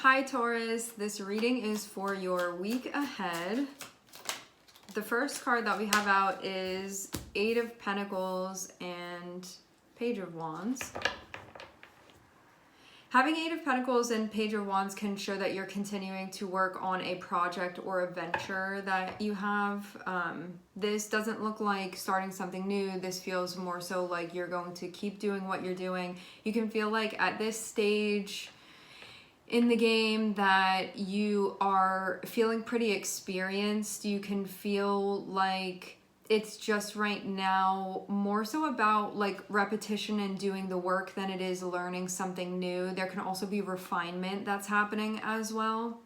Hi Taurus, this reading is for your week ahead. The first card that we have out is Eight of Pentacles and Page of Wands. Having Eight of Pentacles and Page of Wands can show that you're continuing to work on a project or a venture that you have. This doesn't look like starting something new. This feels more so like you're going to keep doing what you're doing. You can feel like at this stage in the game that you are feeling pretty experienced. You can feel like it's just right now more so about like repetition and doing the work than it is learning something new. There can also be refinement that's happening as well.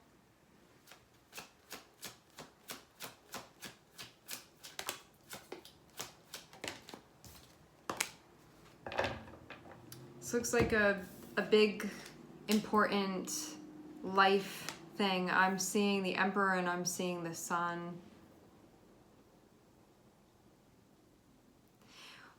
This looks like a big important life thing. I'm seeing the Emperor and I'm seeing the Sun.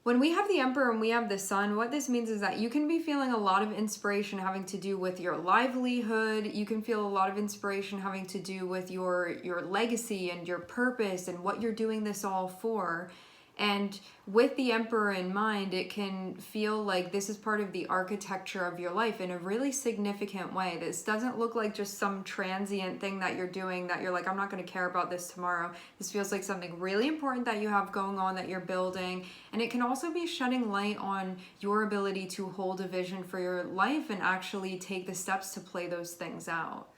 When we have the Emperor and we have the Sun, what this means is that you can be feeling a lot of inspiration having to do with your livelihood. You can feel a lot of inspiration having to do with your legacy and your purpose and what you're doing this all for. And with the Emperor in mind, it can feel like this is part of the architecture of your life in a really significant way. This doesn't look like just some transient thing that you're doing that you're like, I'm not going to care about this tomorrow. This feels like something really important that you have going on, that you're building. And it can also be shedding light on your ability to hold a vision for your life and actually take the steps to play those things out.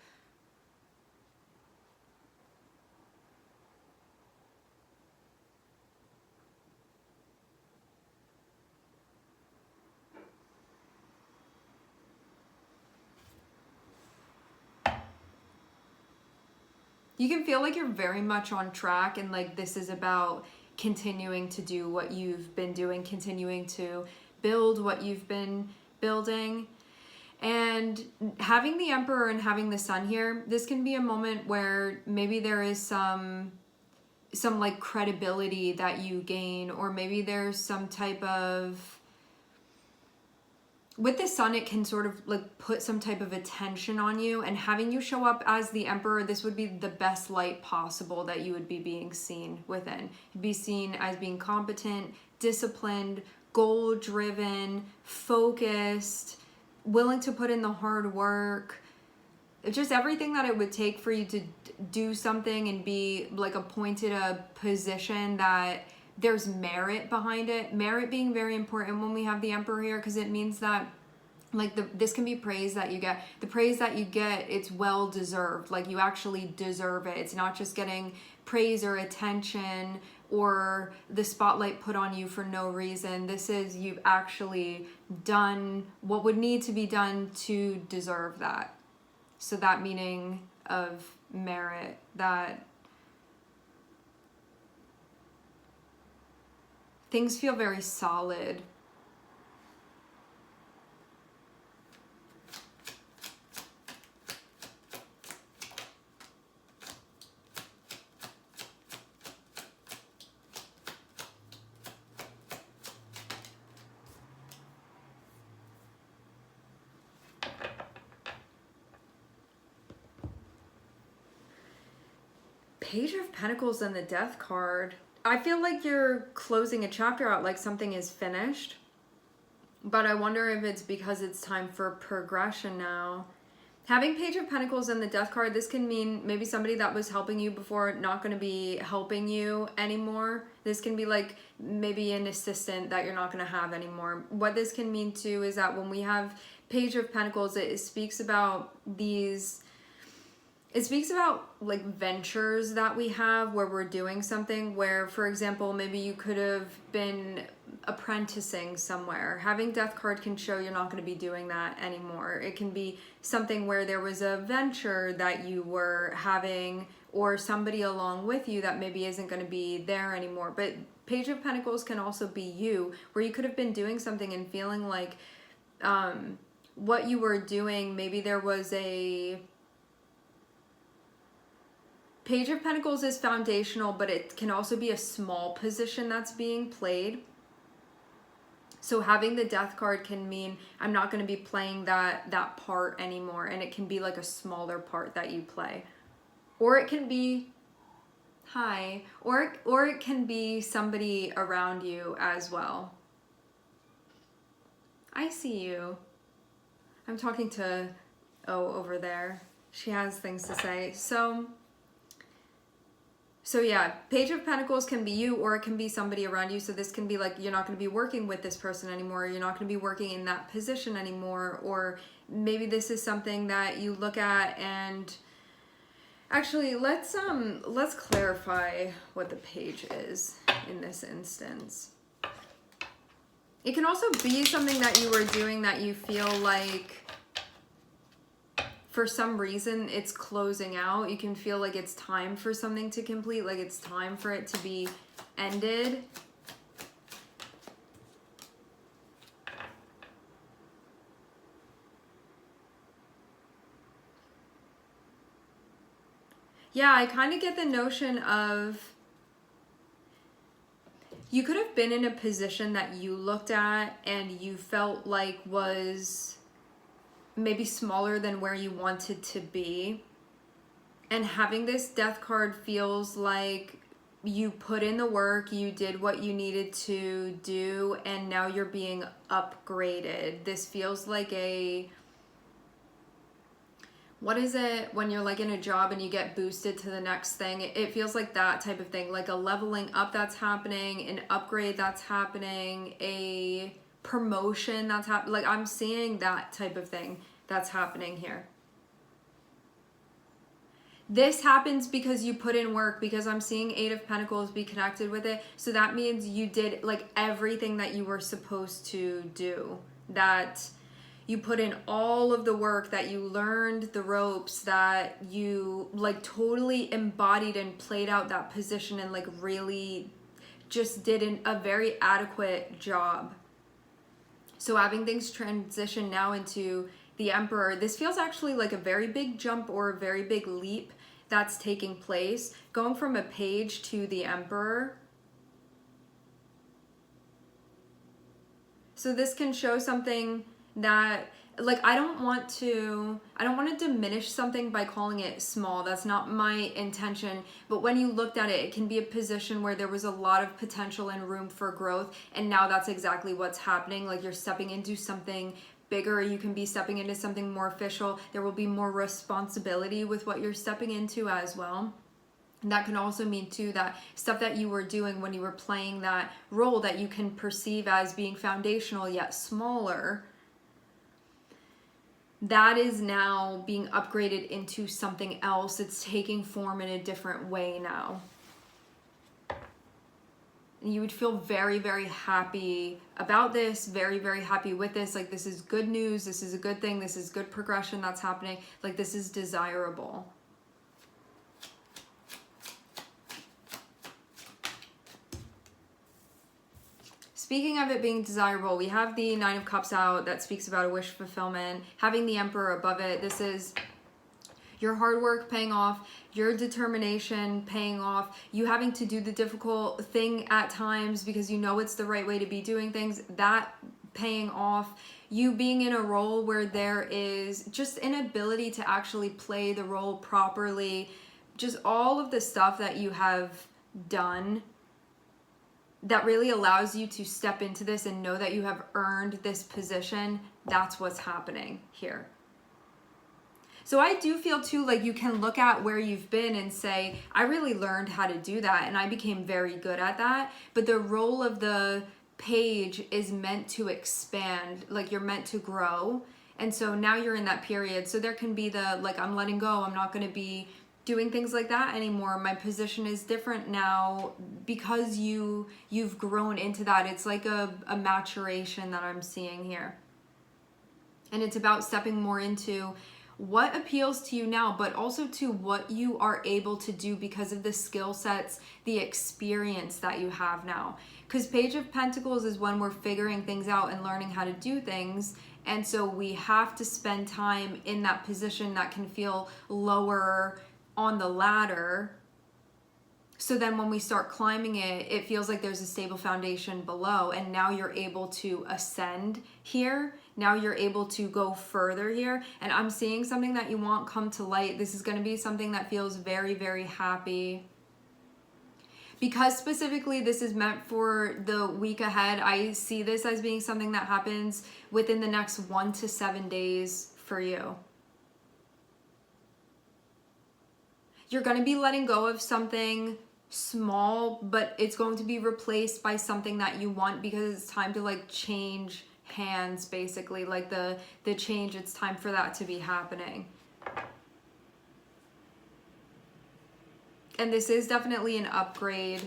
You can feel like you're very much on track and like this is about continuing to do what you've been doing, continuing to build what you've been building. And having the Emperor and having the Sun here, this can be a moment where maybe there is some like credibility that you gain, or maybe there's some type of, with the Sun, it can sort of like put some type of attention on you, and having you show up as the Emperor, this would be the best light possible that you would be being seen within. You'd be seen as being competent, disciplined, goal-driven, focused, willing to put in the hard work. It's just everything that it would take for you to do something and be like appointed a position that there's merit behind it. Merit being very important when we have the Emperor here, because it means that like this can be praise that you get. The praise that you get, it's well deserved. Like you actually deserve it. It's not just getting praise or attention or the spotlight put on you for no reason. This is, you've actually done what would need to be done to deserve that. So that meaning of merit, that things feel very solid. Page of Pentacles and the Death card. I feel like you're closing a chapter out, like something is finished. But I wonder if it's because it's time for progression now. Having Page of Pentacles and the Death card, this can mean maybe somebody that was helping you before not going to be helping you anymore. This can be like maybe an assistant that you're not going to have anymore. What this can mean too is that when we have Page of Pentacles, it speaks about these... It speaks about like ventures that we have where we're doing something where, for example, maybe you could have been apprenticing somewhere. Having Death card can show you're not going to be doing that anymore. It can be something where there was a venture that you were having or somebody along with you that maybe isn't going to be there anymore. But Page of Pentacles can also be you, where you could have been doing something and feeling like what you were doing, maybe there was a... Page of Pentacles is foundational, but it can also be a small position that's being played. So having the Death card can mean I'm not going to be playing that part anymore, and it can be like a smaller part that you play. Or it can be or it can be somebody around you as well. I see you. I'm talking to over there. She has things to say. So yeah, Page of Pentacles can be you, or it can be somebody around you. So this can be like, you're not going to be working with this person anymore. You're not going to be working in that position anymore. Or maybe this is something that you look at and actually let's clarify what the page is in this instance. It can also be something that you were doing that you feel like for some reason it's closing out. You can feel like it's time for something to complete, like it's time for it to be ended. Yeah, I kind of get the notion of you could have been in a position that you looked at and you felt like was maybe smaller than where you wanted to be. And having this Death card feels like you put in the work, you did what you needed to do, and now you're being upgraded. This feels like what is it when you're like in a job and you get boosted to the next thing? It feels like that type of thing, like a leveling up that's happening, an upgrade that's happening, a promotion that's happening. Like I'm seeing that type of thing that's happening here. This happens because you put in work, because I'm seeing Eight of Pentacles be connected with it. So that means you did like everything that you were supposed to do, that you put in all of the work, that you learned the ropes, that you like totally embodied and played out that position and like really just did a very adequate job. So having things transition now into the Emperor, this feels actually like a very big jump or a very big leap that's taking place, going from a Page to the Emperor. So this can show something that, like, I don't want to diminish something by calling it small. That's not my intention. But when you looked at it, it can be a position where there was a lot of potential and room for growth. And now that's exactly what's happening. Like you're stepping into something bigger. You can be stepping into something more official. There will be more responsibility with what you're stepping into as well. And that can also mean too that stuff that you were doing when you were playing that role that you can perceive as being foundational yet smaller, that is now being upgraded into something else. It's taking form in a different way now. And you would feel very, very happy about this, very, very happy with this. Like this is good news, this is a good thing, this is good progression that's happening. Like this is desirable. Speaking of it being desirable, we have the Nine of Cups out that speaks about a wish fulfillment. Having the Emperor above it, this is your hard work paying off, your determination paying off, you having to do the difficult thing at times because you know it's the right way to be doing things, that paying off, you being in a role where there is just an ability to actually play the role properly, just all of the stuff that you have done that really allows you to step into this and know that you have earned this position. That's what's happening here. So I do feel too like you can look at where you've been and say, I really learned how to do that and I became very good at that. But the role of the Page is meant to expand, like you're meant to grow. And so now you're in that period. So there can be the like, I'm letting go, I'm not going to be doing things like that anymore. My position is different now because you've grown into that. It's like a maturation that I'm seeing here. And it's about stepping more into what appeals to you now, but also to what you are able to do because of the skill sets, the experience that you have now. Because Page of Pentacles is when we're figuring things out and learning how to do things. And so we have to spend time in that position that can feel lower on the ladder So then when we start climbing it, it feels like there's a stable foundation below, and now you're able to ascend here. Now you're able to go further here. And I'm seeing something that you want come to light. This is going to be something that feels very, very happy. Because specifically this is meant for the week ahead, I see this as being something that happens within the next 1 to 7 days for you. You're going to be letting go of something small, but it's going to be replaced by something that you want, because it's time to like change hands, basically. Like the change, it's time for that to be happening. And this is definitely an upgrade.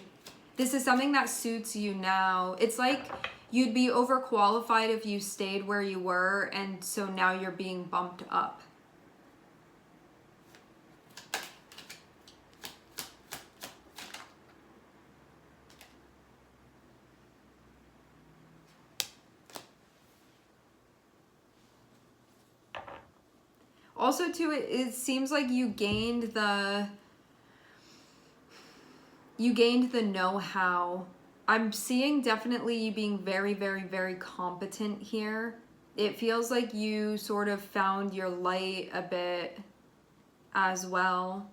This is something that suits you now. It's like you'd be overqualified if you stayed where you were, and so now you're being bumped up. Also, too, it seems like you gained the know-how. I'm seeing definitely you being very, very, very competent here. It feels like you sort of found your light a bit as well.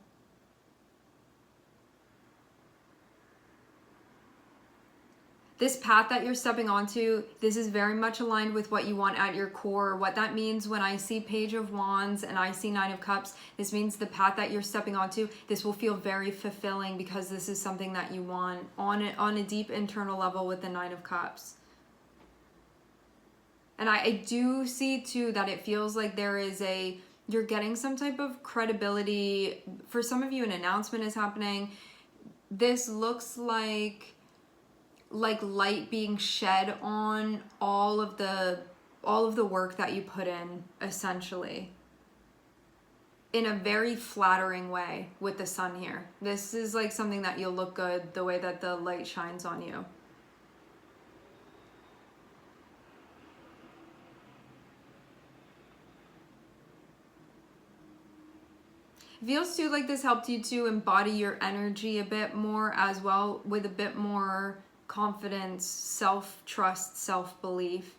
This path that you're stepping onto, this is very much aligned with what you want at your core. What that means when I see Page of Wands and I see Nine of Cups, this means the path that you're stepping onto, this will feel very fulfilling, because this is something that you want on a deep internal level with the Nine of Cups. And I do see too that it feels like you're getting some type of credibility. For some of you, an announcement is happening. This looks like light being shed on all of the work that you put in, essentially, in a very flattering way with the sun here. This is like something that you'll look good the way that the light shines on you. It feels too like this helped you to embody your energy a bit more as well, with a bit more confidence, self-trust, self-belief.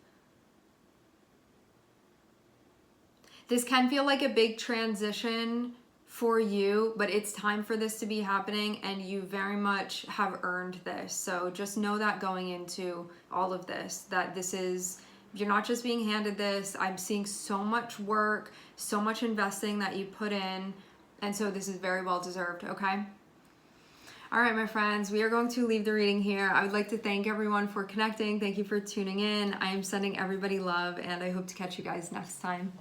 This can feel like a big transition for you, but it's time for this to be happening, and you very much have earned this. So just know that going into all of this, that you're not just being handed this. I'm seeing so much work, so much investing that you put in, and so this is very well deserved, okay? All right, my friends, we are going to leave the reading here. I would like to thank everyone for connecting. Thank you for tuning in. I am sending everybody love, and I hope to catch you guys next time.